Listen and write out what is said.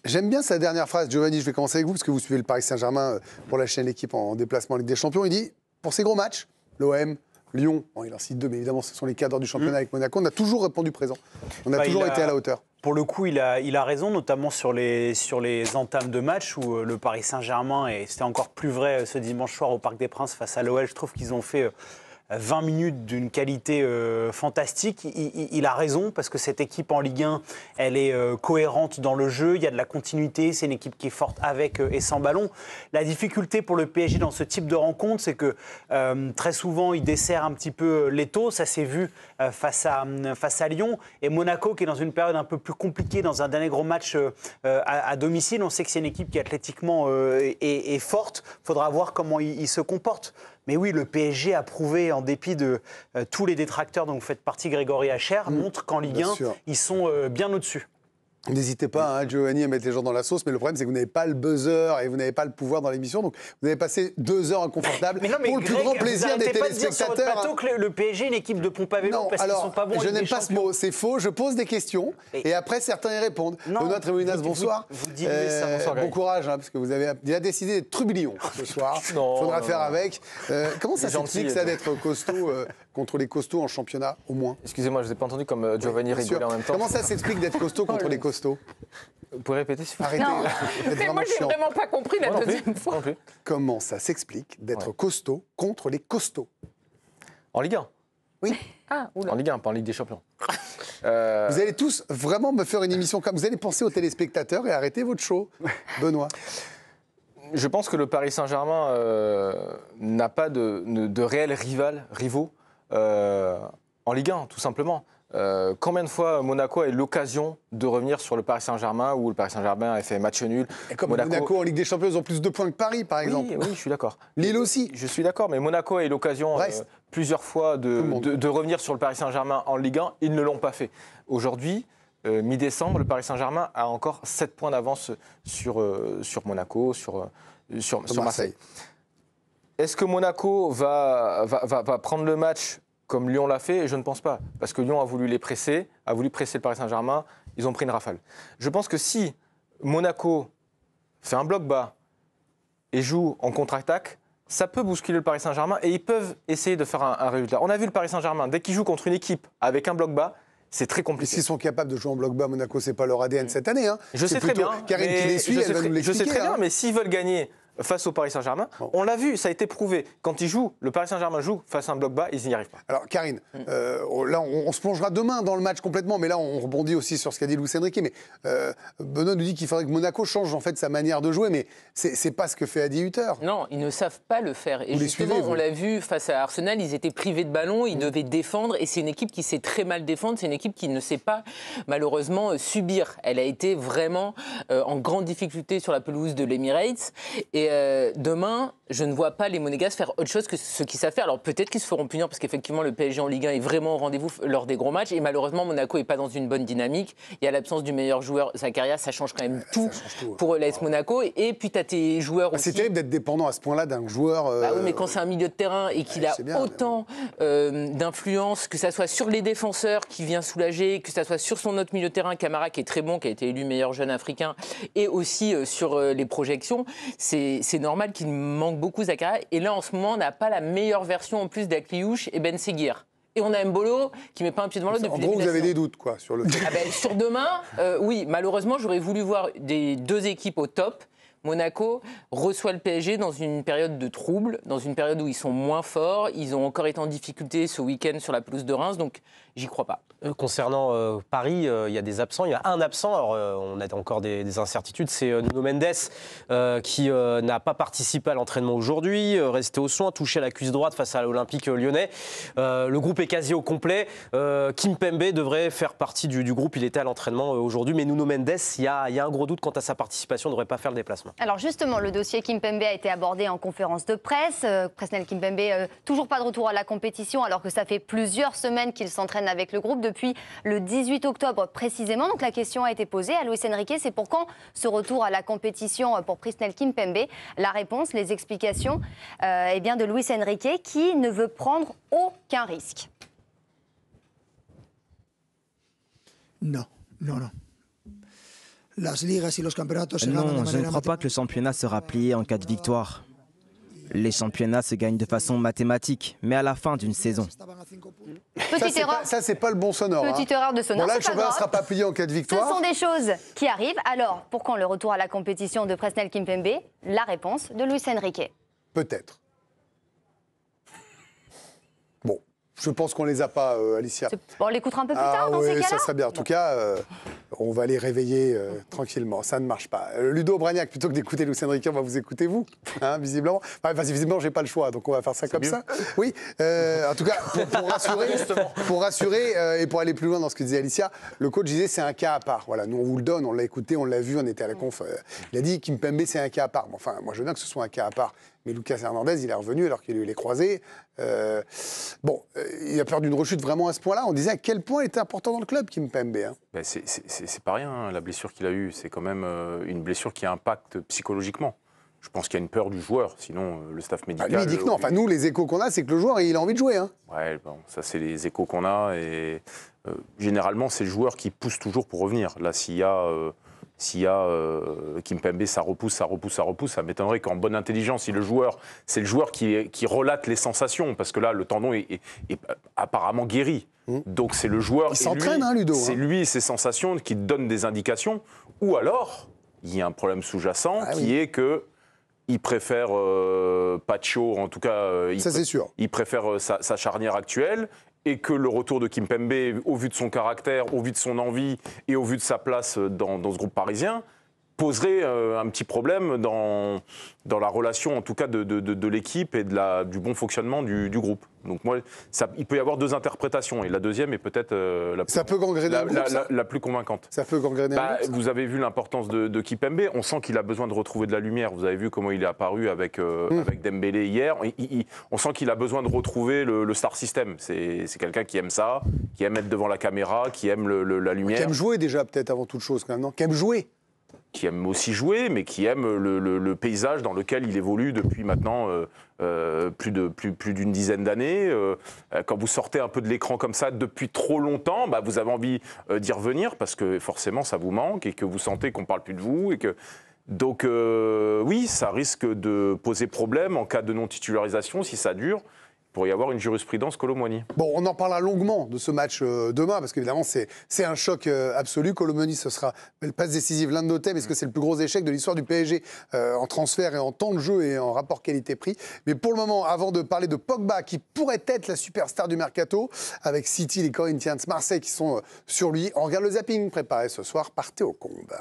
J'aime bien sa dernière phrase. Giovanni, je vais commencer avec vous, parce que vous suivez le Paris Saint-Germain pour la chaîne L'équipe en déplacement en Ligue des Champions. Il dit, pour ces gros matchs, l'OM, Lyon, bon, il en cite 2, mais évidemment, ce sont les cadres du championnat avec Monaco, on a toujours répondu présent. On a toujours été à la hauteur. Pour le coup, il a raison, notamment sur les entames de match où le Paris Saint-Germain, et c'était encore plus vrai ce dimanche soir au Parc des Princes face à l'OL, je trouve qu'ils ont fait 20 minutes d'une qualité fantastique. Il a raison, parce que cette équipe en Ligue 1, elle est cohérente dans le jeu, il y a de la continuité, c'est une équipe qui est forte avec et sans ballon. La difficulté pour le PSG dans ce type de rencontre, c'est que très souvent, il dessert un petit peu l'étau, ça s'est vu face à Lyon, et Monaco qui est dans une période un peu plus compliquée, dans un dernier gros match à domicile. On sait que c'est une équipe qui athlétiquement est forte, il faudra voir comment il se comporte. Mais oui, le PSG a prouvé, en dépit de tous les détracteurs dont vous faites partie, Grégory Hacher, montre qu'en Ligue 1, ils sont bien au-dessus. N'hésitez pas, hein, Giovanni, à mettre les gens dans la sauce, mais le problème, c'est que vous n'avez pas le buzzer et vous n'avez pas le pouvoir dans l'émission, donc vous avez passé 2 heures inconfortables pour le plus grand plaisir des téléspectateurs. Vous n'arrêtez pas de dire sur votre plateau que le PSG est une équipe de pompe à vélo parce qu'ils ne sont pas bons. Je n'aime pas ce mot, c'est faux, je pose des questions et après certains y répondent. Benoît Trémoulinas, bonsoir. Vous diluez ça, bonsoir. Bon courage, hein, parce que vous avez déjà décidé d'être trublion ce soir. Il faudra faire avec. Comment ça s'explique ça d'être costaud contre les costauds en championnat, au moins? Excusez-moi, je ne vous ai pas entendu comme Giovanni rigolait en même temps. Comment ça s'explique d'être costaud contre les costauds? Vous pouvez répéter s'il vous plaît? Arrêtez. Mais moi, j'ai vraiment pas compris la deuxième fois. Comment ça s'explique d'être costaud contre les costauds? En Ligue 1. Oui. En Ligue 1, pas en Ligue des Champions. Vous allez tous vraiment me faire une émission comme... Vous allez penser aux téléspectateurs et arrêter votre show, Benoît. Je pense que le Paris Saint-Germain n'a pas de réels rivaux en Ligue 1, tout simplement. Combien de fois Monaco a eu l'occasion de revenir sur le Paris Saint-Germain, où le Paris Saint-Germain a fait match nul? Et comme Monaco en Ligue des Champions, ils ont plus de points que Paris, par exemple. Oui, je suis d'accord. Lille aussi. Je suis d'accord, mais Monaco a eu l'occasion plusieurs fois de revenir sur le Paris Saint-Germain en Ligue 1. Ils ne l'ont pas fait. Aujourd'hui, mi-décembre, le Paris Saint-Germain a encore 7 points d'avance sur Monaco, sur Marseille. Est-ce que Monaco va prendre le match comme Lyon l'a fait? Je ne pense pas. Parce que Lyon a voulu les presser, a voulu presser le Paris Saint-Germain. Ils ont pris une rafale. Je pense que si Monaco fait un bloc bas et joue en contre-attaque, ça peut bousculer le Paris Saint-Germain et ils peuvent essayer de faire un résultat. On a vu le Paris Saint-Germain, dès qu'ils jouent contre une équipe avec un bloc bas, c'est très compliqué. S'ils sont capables de jouer en bloc bas, Monaco, c'est pas leur ADN cette année. Hein. Je sais très bien. Karine qui les suit, elle va nous l'expliquer. Je sais très bien, mais s'ils veulent gagner face au Paris Saint-Germain, on l'a vu, ça a été prouvé. Quand le Paris Saint-Germain joue face à un bloc bas, ils n'y arrivent pas. Alors, Karine, là, on se plongera demain dans le match complètement, mais là, on rebondit aussi sur ce qu'a dit Luis Enrique. Mais Benoît nous dit qu'il faudrait que Monaco change en fait sa manière de jouer, mais c'est pas ce que fait Adi Hutter. Non, ils ne savent pas le faire. Et vous justement, suivez, on l'a vu face à Arsenal, ils étaient privés de ballon, ils devaient défendre, et c'est une équipe qui sait très mal défendre, c'est une équipe qui ne sait pas, malheureusement, subir. Elle a été vraiment en grande difficulté sur la pelouse de l'Emirates, et demain, je ne vois pas les Monégasques faire autre chose que ce qu'ils savent faire. Alors peut-être qu'ils se feront punir parce qu'effectivement le PSG en Ligue 1 est vraiment au rendez-vous lors des gros matchs et malheureusement Monaco n'est pas dans une bonne dynamique. Il y a l'absence du meilleur joueur, Zakaria, ça change quand même tout pour l'AS Monaco. Et puis tu as tes joueurs aussi. C'est terrible d'être dépendant à ce point-là d'un joueur. Oui, mais quand c'est un milieu de terrain et qu'il a autant d'influence, que ça soit sur les défenseurs qui vient soulager, que ça soit sur son autre milieu de terrain, Camara qui est très bon, qui a été élu meilleur jeune africain, et aussi sur les projections, c'est normal qu'il manque beaucoup Zakaria. Et là, en ce moment, on n'a pas la meilleure version en plus d'Akliouche et Ben Seguir. Et on a Mbolo qui ne met pas un pied devant l'autre depuis le début. En gros, vous avez des doutes, quoi, sur le... Sur demain, oui, malheureusement, j'aurais voulu voir des 2 équipes au top. Monaco reçoit le PSG dans une période de trouble, dans une période où ils sont moins forts. Ils ont encore été en difficulté ce week-end sur la pelouse de Reims, donc j'y crois pas. Concernant Paris, il y a des absents. Il y a un absent, alors on a encore des incertitudes, c'est Nuno Mendes qui n'a pas participé à l'entraînement aujourd'hui, resté au soin, touché à la cuisse droite face à l'Olympique lyonnais. Le groupe est quasi au complet. Kimpembe devrait faire partie du groupe, il était à l'entraînement aujourd'hui, mais Nuno Mendes, il y a un gros doute quant à sa participation, il ne devrait pas faire le déplacement. Alors justement, le dossier Kimpembe a été abordé en conférence de presse. Presnel Kimpembe, toujours pas de retour à la compétition, alors que ça fait plusieurs semaines qu'il s'entraîne avec le groupe, depuis le 18 octobre précisément. Donc la question a été posée à Luis Enrique, c'est pour quand ce retour à la compétition pour Presnel Kimpembe? La réponse, les explications de Luis Enrique qui ne veut prendre aucun risque. Non. Non, je ne crois pas que le championnat sera plié en cas de victoire. Les championnats se gagnent de façon mathématique, mais à la fin d'une saison. Petite erreur. Ça, c'est pas le bon sonore. Petite erreur de sonore. Bon, là, le c'est pas championnat ne grave. sera pas plié en cas de victoire. Ce sont des choses qui arrivent. Alors, pour quand le retour à la compétition de Presnel Kimpembe? La réponse de Luis Enrique. Peut-être. Bon, je pense qu'on les a pas, Alicia. Bon, on l'écoutera un peu plus tard dans ces oui, cas-là. ça serait bien. En tout cas, on va les réveiller tranquillement. Ça ne marche pas. Ludo Bragnac, plutôt que d'écouter Luis Enrique, on va vous écouter, vous, hein, visiblement. Enfin, visiblement, j'ai pas le choix, donc on va faire ça comme mieux. ça. Oui, en tout cas, pour rassurer et pour aller plus loin dans ce que disait Alicia, le coach disait c'est un cas à part. Voilà, nous, on vous le donne, on l'a écouté, on l'a vu, on était à la conf. Il a dit Kimpembe, c'est un cas à part. Bon, enfin, moi, je veux bien que ce soit un cas à part. Mais Lucas Hernandez, il est revenu alors qu'il a eu les croisés. Il a peur d'une rechute vraiment à ce point-là. On disait à quel point il était important dans le club, Kimpembe. Hein. Ben c'est pas rien, hein, la blessure qu'il a eue. C'est quand même une blessure qui impacte psychologiquement. Je pense qu'il y a une peur du joueur, sinon le staff médical... Lui, il dit que non. Enfin, nous, les échos qu'on a, c'est que le joueur, il a envie de jouer. Hein. Ouais, bon, ça, c'est les échos qu'on a. Et généralement, c'est le joueur qui pousse toujours pour revenir. Là, s'il y a Kimpembe, ça repousse, ça m'étonnerait qu'en bonne intelligence, si c'est le joueur qui relate les sensations, parce que là, le tendon est apparemment guéri. Donc c'est le joueur... Il s'entraîne, hein, Ludo. C'est lui et ses sensations qui donnent des indications. Ou alors, il y a un problème sous-jacent qui est que il préfère Pacho, en tout cas, ça, c'est sûr. Il préfère sa charnière actuelle, et que le retour de Kimpembe, au vu de son caractère, au vu de son envie et au vu de sa place dans ce groupe parisien, poserait un petit problème dans la relation, en tout cas, de l'équipe et du bon fonctionnement du groupe. Donc moi, il peut y avoir deux interprétations, et la deuxième est peut-être la plus convaincante. Ça peut gangréner un groupe, ça. Vous avez vu l'importance de Kimpembe, on sent qu'il a besoin de retrouver de la lumière. Vous avez vu comment il est apparu avec Dembélé hier. On sent qu'il a besoin de retrouver le star system. C'est quelqu'un qui aime ça, qui aime être devant la caméra, qui aime la lumière. Qui aime jouer déjà, peut-être, avant toute chose, quand même, non? Qui aime jouer. Qui aime aussi jouer, mais qui aime le paysage dans lequel il évolue depuis maintenant plus d'une dizaine d'années. Quand vous sortez un peu de l'écran comme ça depuis trop longtemps, vous avez envie d'y revenir parce que forcément ça vous manque et que vous sentez qu'on ne parle plus de vous. Donc oui, ça risque de poser problème en cas de non-titularisation si ça dure. Pour y avoir une jurisprudence Kolo Muani. Bon, on en parlera longuement de ce match demain, parce qu'évidemment, c'est un choc absolu. Kolo Muani, ce sera une passe décisive, l'un de nos thèmes. Est-ce que c'est le plus gros échec de l'histoire du PSG en transfert et en temps de jeu et en rapport qualité-prix? Mais pour le moment, avant de parler de Pogba, qui pourrait être la superstar du mercato, avec City, les Corinthians, Marseille qui sont sur lui, on regarde le zapping préparé ce soir par Théo Combe.